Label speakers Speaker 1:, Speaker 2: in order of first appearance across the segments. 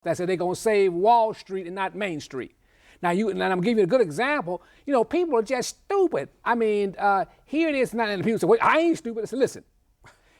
Speaker 1: that said they're going to save Wall Street and not Main Street. Now, and I'm going to give you a good example. You know, people are just stupid. I mean, here it is, and people say, wait, I ain't stupid. I said, listen,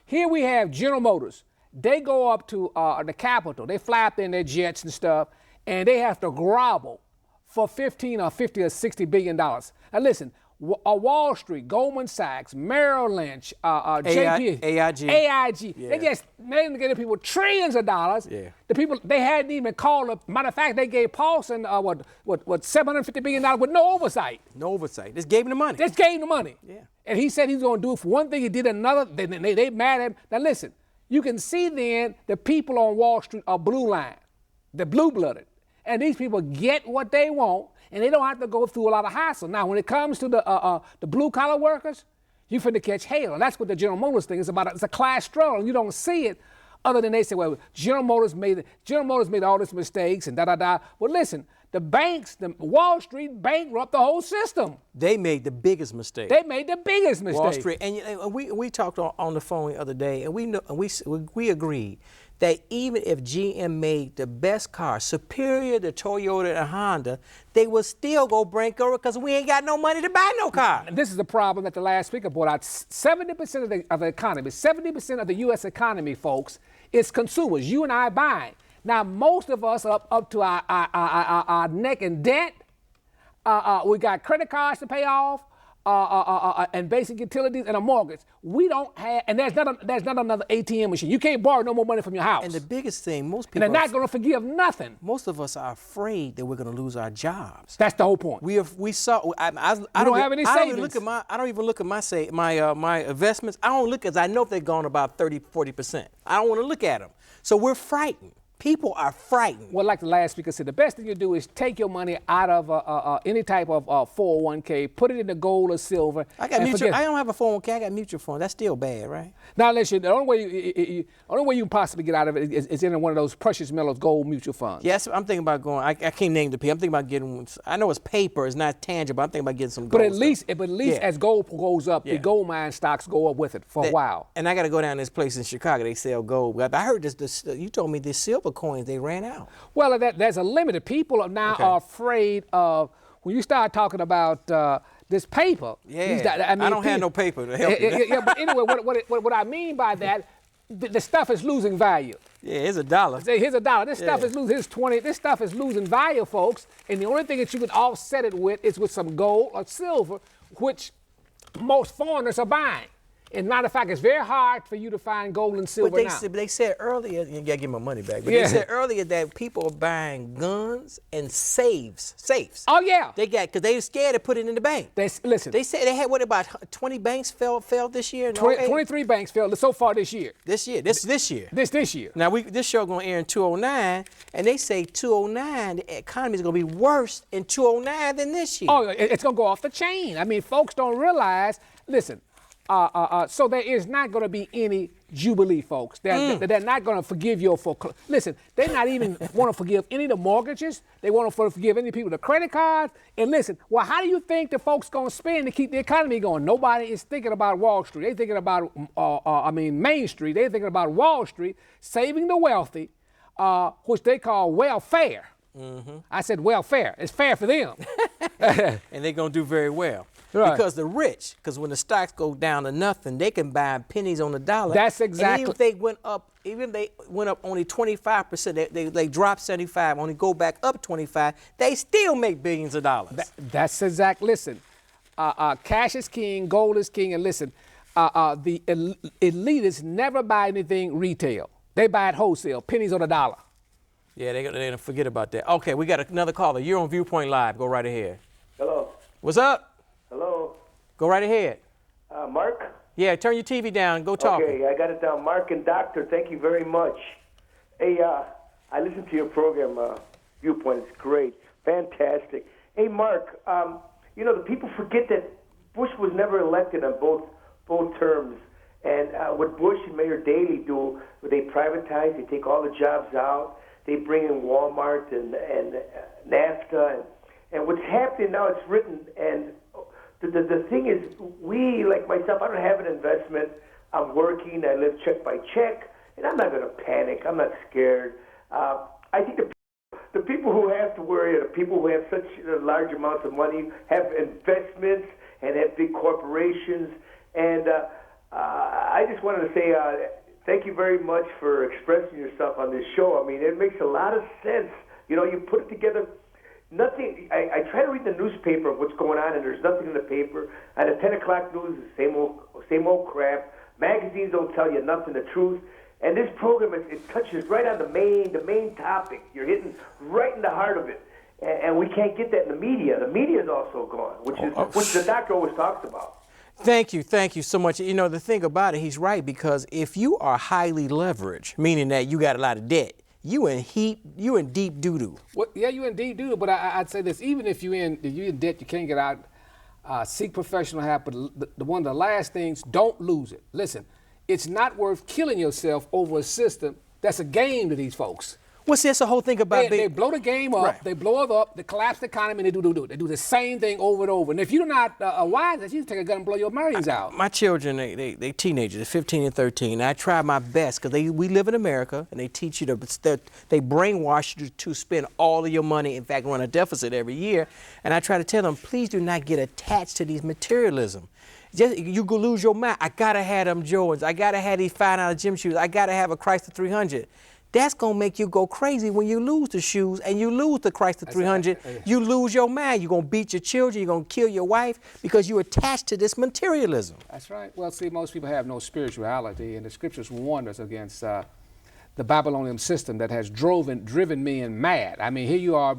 Speaker 1: here we have General Motors. They go up to the Capitol. They fly up in their jets and stuff, and they have to grovel for 15 or 50 or 60 billion dollars. Now, listen, Wall Street, Goldman Sachs, Merrill Lynch, AIG.
Speaker 2: Yeah.
Speaker 1: They just giving people trillions of dollars.
Speaker 2: Yeah.
Speaker 1: The people, they hadn't even called up. Matter of fact, they gave Paulson what $750 billion with no oversight.
Speaker 2: No oversight. Just gave him the money.
Speaker 1: Just gave him the money.
Speaker 2: Yeah.
Speaker 1: And he said he was going to do it for one thing. He did another. They mad at him. Now listen, you can see then the people on Wall Street are blue line. They're blue-blooded. And these people get what they want, and they don't have to go through a lot of hassle. Now, when it comes to the blue-collar workers, you finna catch hell. And that's what the General Motors thing is about. It's a class struggle, and you don't see it other than they say, well, General Motors made all these mistakes and da-da-da. Well, listen, the banks, the Wall Street bankrupt the whole system.
Speaker 2: They made the biggest mistake.
Speaker 1: They made the biggest mistake.
Speaker 2: Wall Street, and we talked on the phone the other day, and we agreed that even if GM made the best car, superior to Toyota and Honda, they would still go bankrupt because we ain't got no money to buy no car.
Speaker 1: And this is the problem that the last speaker brought out. 70% of the economy, 70% of the U.S. economy, folks, is consumers. You and I buying. Now, most of us are up to our neck in debt. We got credit cards to pay off. And basic utilities and a mortgage. We don't have, and there's not another ATM machine. You can't borrow no more money from your house.
Speaker 2: And the biggest thing, most people,
Speaker 1: and they're not going to forgive nothing.
Speaker 2: Most of us are afraid that we're going to lose our jobs.
Speaker 1: That's the whole point.
Speaker 2: We saw. I
Speaker 1: don't have any savings.
Speaker 2: I don't even look at my investments. I don't look, as I know if they're gone about 30-40%. I don't want to look at them. So we're frightened. People are frightened.
Speaker 1: Well, like the last speaker said, the best thing you do is take your money out of any type of 401k, put it into gold or silver.
Speaker 2: I don't have a 401k. I got mutual funds. That's still bad, right?
Speaker 1: Now, listen, the only way you can possibly get out of it is in one of those precious metals gold mutual funds.
Speaker 2: Yes, I'm thinking about going. I can't name the people. I'm thinking about getting. I know it's paper. It's not tangible. I'm thinking about getting some gold.
Speaker 1: But at least as gold goes up, the gold mine stocks go up with it for a while.
Speaker 2: And I got to go down to this place in Chicago. They sell gold. I heard this. You told me this silver coins, they ran out.
Speaker 1: Well, there's a limit. People are afraid of, when you start talking about this paper.
Speaker 2: Yeah, I don't have no paper to help you.
Speaker 1: Yeah, but anyway, what I mean by that, the stuff is losing value.
Speaker 2: Yeah, here's $1.
Speaker 1: Here's $1. This stuff is losing. Here's 20. This stuff is losing value, folks. And the only thing that you can offset it with is with some gold or silver, which most foreigners are buying. As a matter of fact, it's very hard for you to find gold and silver now.
Speaker 2: But they said earlier, you got to give my money back, but they said earlier that people are buying guns and safes.
Speaker 1: Oh, yeah.
Speaker 2: Because they were scared to put it in the bank.
Speaker 1: Listen.
Speaker 2: They said they had, about 20 banks failed this year?
Speaker 1: 23 banks failed so far this year.
Speaker 2: This year? This year.
Speaker 1: This year.
Speaker 2: Now, this show going to air in 2009, and they say 2009, the economy is going to be worse in 2009 than this year.
Speaker 1: Oh, it's going to go off the chain. I mean, folks don't realize, listen, so there is not going to be any jubilee, folks. They're not going to forgive your foreclosure. Listen, they're not even want to forgive any of the mortgages. They want to forgive any people the credit cards. And listen, well, how do you think the folks going to spend to keep the economy going? Nobody is thinking about Wall Street. They're thinking about, Main Street. They're thinking about Wall Street, saving the wealthy, which they call welfare. Mm-hmm. I said welfare. It's fair for them.
Speaker 2: And they're going to do very well. Right. Because the rich, because when the stocks go down to nothing, they can buy pennies on the dollar.
Speaker 1: That's exactly.
Speaker 2: And even if they went up only 25%, they drop 75, only go back up 25, they still make billions of dollars.
Speaker 1: That's exact. Listen, cash is king, gold is king, and listen, the elitists never buy anything retail. They buy it wholesale, pennies on the dollar.
Speaker 2: Yeah, they're going to forget about that. Okay, we got another caller. You're on Viewpoint Live. Go right ahead.
Speaker 3: Hello.
Speaker 2: What's up?
Speaker 3: Hello.
Speaker 2: Go right ahead.
Speaker 3: Mark?
Speaker 2: Yeah, turn your TV down. Go talk.
Speaker 3: Okay, I got it down. Mark and Doctor, thank you very much. Hey, I listened to your program, Viewpoint. It's great. Fantastic. Hey, Mark, the people forget that Bush was never elected on both terms. And what Bush and Mayor Daley do, they privatize, they take all the jobs out, they bring in Walmart and NAFTA. And what's happening now, it's written, and the thing is, we, like myself, I don't have an investment. I'm working, I live check by check, and I'm not going to panic. I'm not scared. I think the people who have such large amounts of money have investments and have big corporations. And I just wanted to say thank you very much for expressing yourself on this show. I mean, it makes a lot of sense. You know, you put it together. Nothing. I try to read the newspaper of what's going on, and there's nothing in the paper. And the 10 o'clock news is the same old crap. Magazines don't tell you nothing, the truth. And this program, it touches right on the main topic. You're hitting right in the heart of it. And we can't get that in the media. The media is also gone, which the doctor always talks about.
Speaker 2: Thank you so much. You know, the thing about it, he's right, because if you are highly leveraged, meaning that you got a lot of debt, you in deep doo-doo.
Speaker 1: Well, yeah, you in deep doo-doo, but I'd say this, even if you're in debt, you can't get out, seek professional help, but one of the last things, don't lose it. Listen, it's not worth killing yourself over a system that's a game to these folks.
Speaker 2: Well, see, that's the whole thing about
Speaker 1: they blow the game up, They blow it up, they collapse the economy, and they do the same thing over and over. And if you're not wise, you take a gun and blow your brains out.
Speaker 2: My children, they teenagers, they're 15 and 13. And I try my best, because we live in America, and they teach you they brainwash you to spend all of your money, in fact, run a deficit every year. And I try to tell them, please do not get attached to these materialism. You go lose your mind. I gotta have them Jordans. I gotta have these $5 gym shoes. I gotta have a Chrysler 300. That's gonna make you go crazy when you lose the shoes and you lose the Chrysler 300. You lose your mind. You're gonna beat your children. You're gonna kill your wife because you're attached to this materialism.
Speaker 1: That's right. Well, see, most people have no spirituality, and the scriptures warn us against the Babylonian system that has driven men mad. I mean, here you are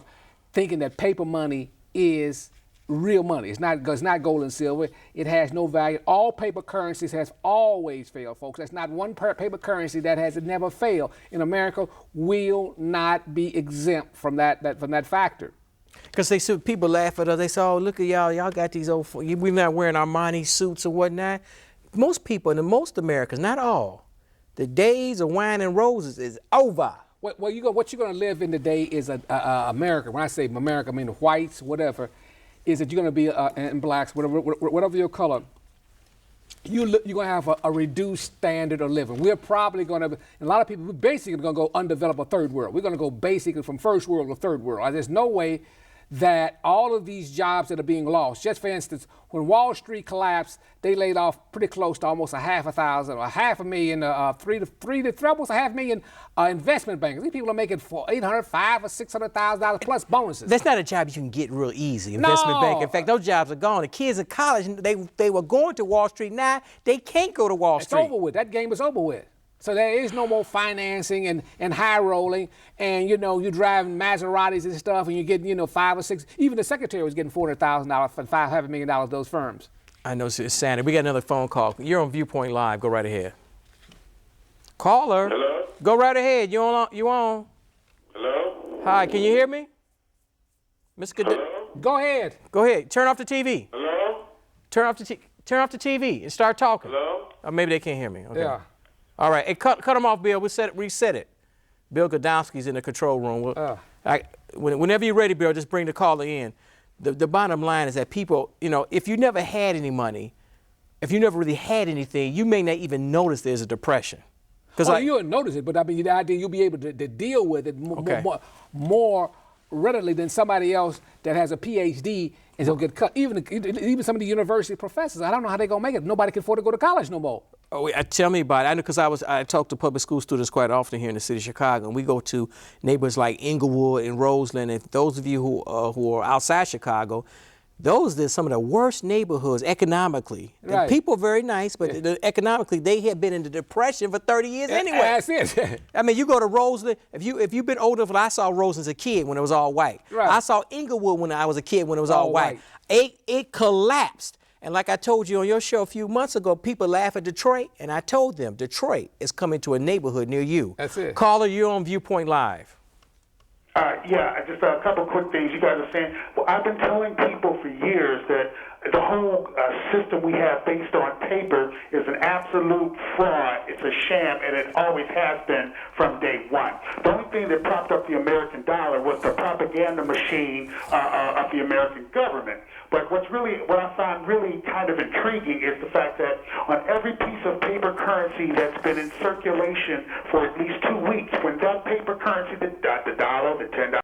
Speaker 1: thinking that paper money is real money. It's not gold and silver. It has no value. All paper currencies has always failed, folks. That's not one paper currency that has never failed. In America, will not be exempt from that factor.
Speaker 2: Because people laugh at us. They say, "Oh, look at y'all. Y'all got these old. We're not wearing Armani suits or whatnot." Most people, and most Americans, not all, the days of wine and roses is over.
Speaker 1: Well, what you're going to live in today is America. When I say America, I mean the whites, whatever. Is that you're going to be, and blacks, whatever your color, you're going to have a reduced standard of living. We're probably going to, a lot of people, we're basically going to go undeveloped or third world. We're going to go basically from first world to third world. There's no way that all of these jobs that are being lost, just for instance, when Wall Street collapsed, they laid off pretty close to almost 500,000 or 500,000, almost 500,000 investment bankers. These people are making $800,000 or $600,000 plus bonuses.
Speaker 2: That's not a job you can get real easy. Investment bank. In fact, those jobs are gone. The kids in college, they were going to Wall Street. Now they can't go to Wall Street.
Speaker 1: It's over with. That game is over with. So there is no more financing and high rolling, and you're driving Maseratis and stuff, and you're getting 5 or 6. Even the secretary was getting $400,000 for $500 million of those firms.
Speaker 2: I know, it's Sandy. We got another phone call. You're on Viewpoint Live. Go right ahead. Caller.
Speaker 4: Hello.
Speaker 2: Go right ahead. You on?
Speaker 4: Hello.
Speaker 2: Hi. Can you hear me, Mr.
Speaker 4: Hello.
Speaker 1: Go ahead.
Speaker 2: Go ahead. Turn off the TV.
Speaker 4: Hello.
Speaker 2: Turn off the TV and start talking.
Speaker 4: Hello.
Speaker 2: Or maybe they can't hear me. Okay.
Speaker 1: Yeah.
Speaker 2: All right, hey, cut them off, Bill. Reset it. Bill Godowski's in the control room. Whenever you're ready, Bill, just bring the caller in. The bottom line is that people, if you never had any money, if you never really had anything, you may not even notice there's a depression.
Speaker 1: You wouldn't notice it, but I mean, the idea you'll be able to deal with it more readily than somebody else that has a PhD and they'll get cut. Even some of the university professors, I don't know how they're gonna make it. Nobody can afford to go to college no more.
Speaker 2: Oh, tell me about it. I know, because I talk to public school students quite often here in the city of Chicago, and we go to neighborhoods like Inglewood and Roseland. And those of you who are outside Chicago, those are some of the worst neighborhoods economically.
Speaker 1: Right.
Speaker 2: People are very nice, but economically they have been in the depression for 30 years anyway.
Speaker 1: That's it.
Speaker 2: I mean, you go to Roseland. If you've been old enough, I saw Roseland as a kid when it was all white.
Speaker 1: Right.
Speaker 2: I saw Inglewood when I was a kid when it was all white. It collapsed. And like I told you on your show a few months ago, people laugh at Detroit, and I told them Detroit is coming to a neighborhood near you.
Speaker 1: That's it.
Speaker 2: Caller, you're on Viewpoint Live.
Speaker 4: Just a couple quick things you guys are saying. Well, I've been telling people for years that the whole system we have based on paper is an absolute fraud. It's a sham, and it always has been from day one. The only thing that propped up the American dollar was the propaganda machine of the American government. But what I find really kind of intriguing is the fact that on every piece of paper currency that's been in circulation for at least 2 weeks, when that paper currency, the dollar, the $10,